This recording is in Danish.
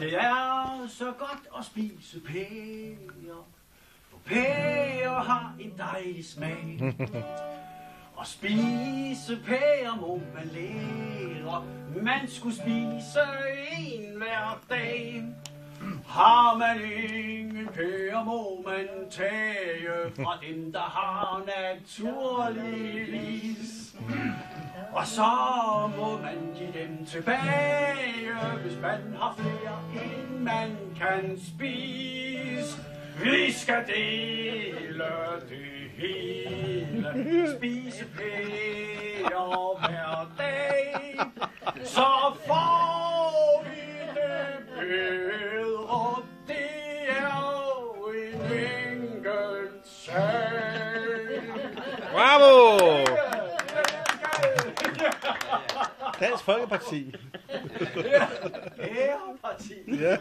Det er så godt at spise pærer, for pærer har en dejlig smag. Og spise pærer må man lære, man skulle spise en hver dag. Har man ingen pærer, må man tage fra dem, der har naturligvis. Og så må man give dem tilbage, hvis man har flere, end man kan spise. Vi skal dele det hele, spise pærer hver dag, så får vi det bedre. Det er jo en enkelt sag. Bravo! Dansk Folkeparti. Ja, Æreparti. Ja. Ja,